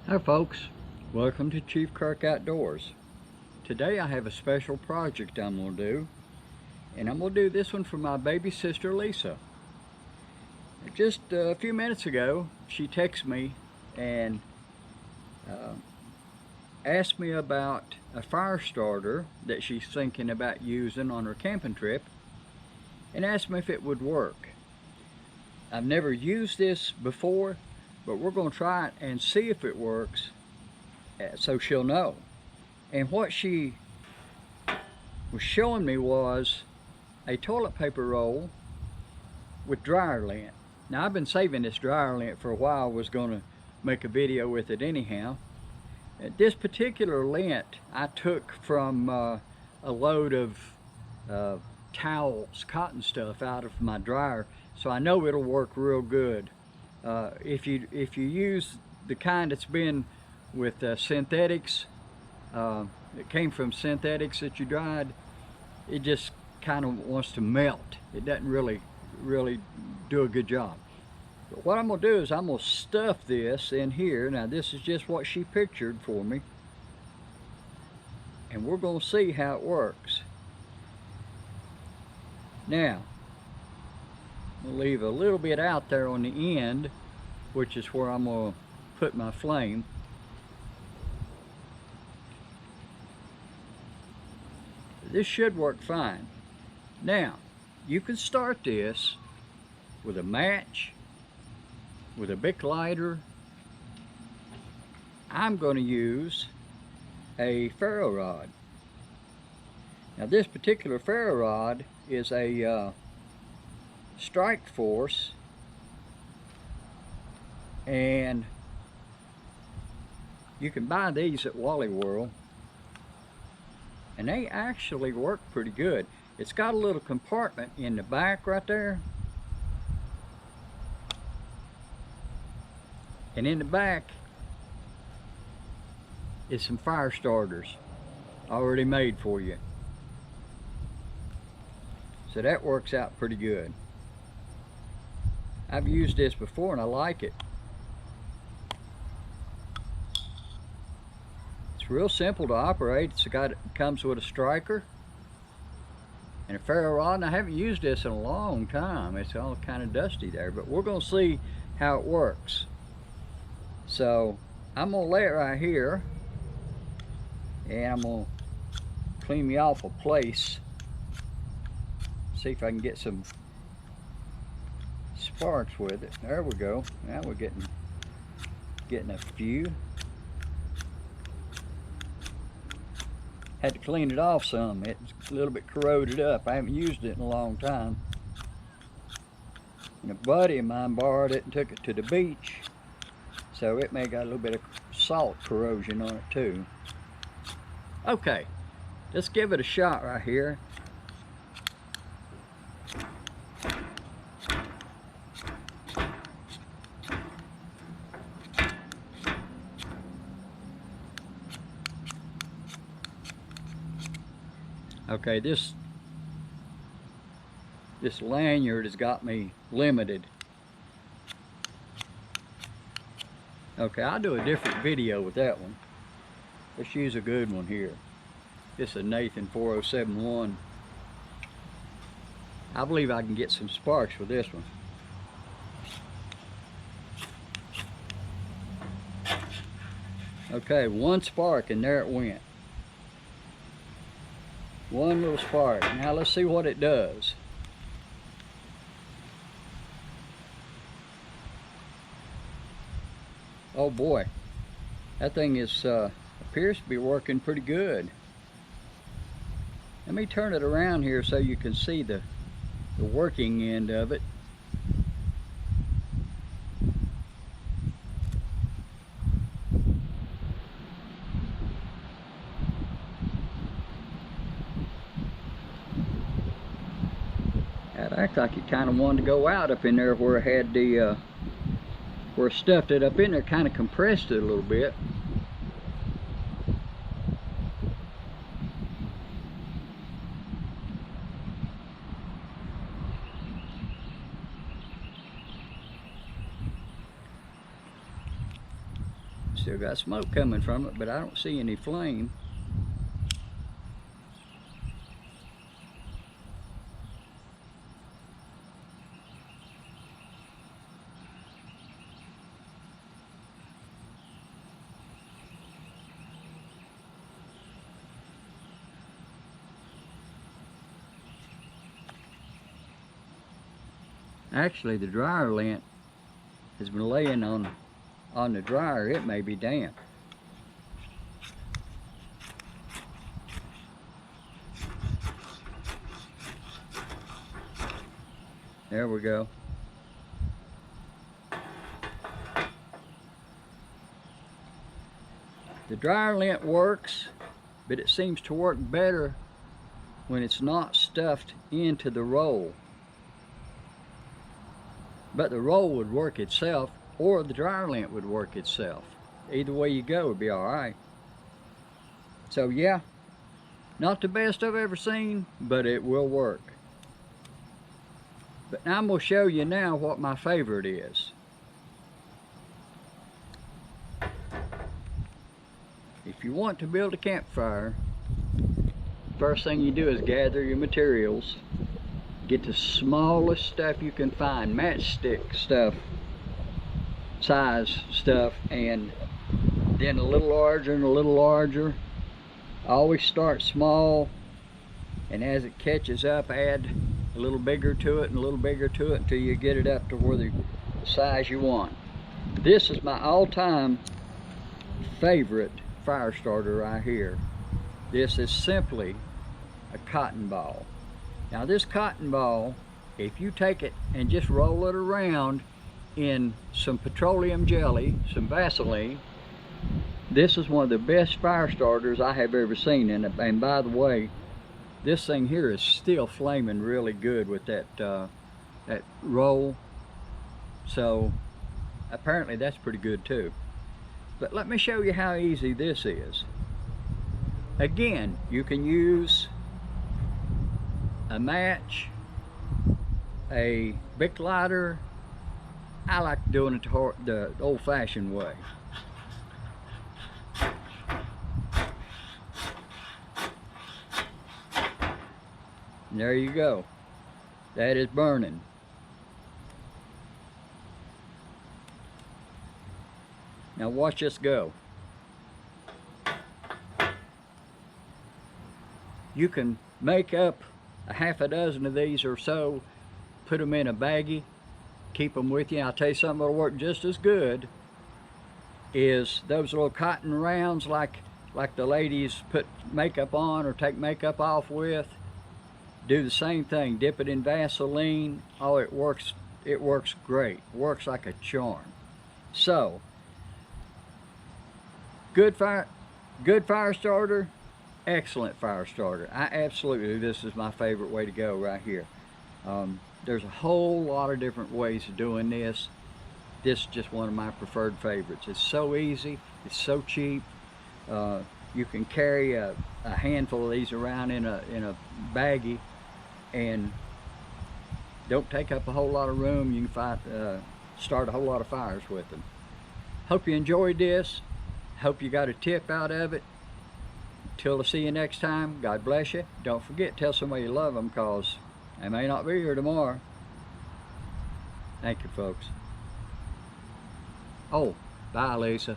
Hi folks, welcome to Chiefkirk Outdoors. Today I have a special project I'm going to do, and I'm going to do this one for my baby sister Lisa. Just a few minutes ago she texted me and asked me about a fire starter that she's thinking about using on her camping trip, and asked me if it would work. I've never used this before, but we're going to try it and see if it works, so she'll know. And what she was showing me was a toilet paper roll with dryer lint. Now I've been saving this dryer lint for a while. I was going to make a video with it anyhow. This particular lint I took from a load of towels, cotton stuff out of my dryer, so I know it'll work real good. If you use the kind that's been with synthetics, it came from synthetics that you dried, it just kind of wants to melt. It doesn't really do a good job. But what I'm going to do is I'm going to stuff this in here. Now this is just what she pictured for me, and we're going to see how it works. Now we'll leave a little bit out there on the end, which is where I'm going to put my flame. This should work fine. Now you can start this with a match, with a Bic lighter. I'm going to use a ferro rod. Now this particular ferro rod is a Strike Force, and you can buy these at Wally World, and they actually work pretty good. It's got a little compartment in the back right there, and in the back is some fire starters already made for you, so that works out pretty good. I've used this before and I like it. It's real simple to operate. It comes with a striker and a ferro rod, and I haven't used this in a long time. It's all kind of dusty there, but we're going to see how it works. So I'm going to lay it right here, and I'm going to clean me off a place, see if I can get some sparks with it. There we go. Now we're getting a few. Had to clean it off some. It's a little bit corroded up. I haven't used it in a long time. And a buddy of mine borrowed it and took it to the beach, so it may got a little bit of salt corrosion on it too. Okay, let's give it a shot right here. Okay, this lanyard has got me limited. Okay, I'll do a different video with that one. Let's use a good one here. This is a Nathan 4071. I believe I can get some sparks with this one. Okay, one spark, and there it went. One little spark. Now let's see what it does. Oh boy, that thing is appears to be working pretty good. Let me turn it around here so you can see the working end of it. It acts like it kind of wanted to go out up in there where it had the where it stuffed it up in there, kind of compressed it a little bit. Still got smoke coming from it, but I don't see any flame. Actually, the dryer lint has been laying on the dryer. It may be damp. There we go. The dryer lint works, but it seems to work better when it's not stuffed into the roll. But the roll would work itself, or the dryer lint would work itself. Either way you go would be alright. So yeah, not the best I've ever seen, but it will work. But now I'm going to show you now what my favorite is. If you want to build a campfire, first thing you do is gather your materials. Get the smallest stuff you can find, matchstick stuff, size stuff, and then a little larger and a little larger. Always start small, and as it catches up, add a little bigger to it and a little bigger to it until you get it up to where the size you want. This is my all-time favorite fire starter right here. This is simply a cotton ball. Now this cotton ball, if you take it and just roll it around in some petroleum jelly, some Vaseline, this is one of the best fire starters I have ever seen. And by the way, this thing here is still flaming really good with that that roll. So apparently that's pretty good too. But let me show you how easy this is. Again, you can use a match, a Bic lighter. I like doing it the old-fashioned way. And there you go. That is burning. Now watch this go. You can make up a half a dozen of these or so, put them in a baggie, keep them with you. I'll tell you something that'll work just as good is those little cotton rounds like the ladies put makeup on or take makeup off with. Do the same thing, dip it in Vaseline. Oh, it works great. Works like a charm. So, good fire starter, excellent fire starter. This is my favorite way to go right here. There's a whole lot of different ways of doing this. This is just one of my preferred favorites. It's so easy, it's so cheap. You can carry a handful of these around in a baggie and don't take up a whole lot of room. You can start a whole lot of fires with them. Hope you enjoyed this. Hope you got a tip out of it. Till I see you next time, God bless you. Don't forget, tell somebody you love them, because they may not be here tomorrow. Thank you, folks. Oh, bye, Lisa.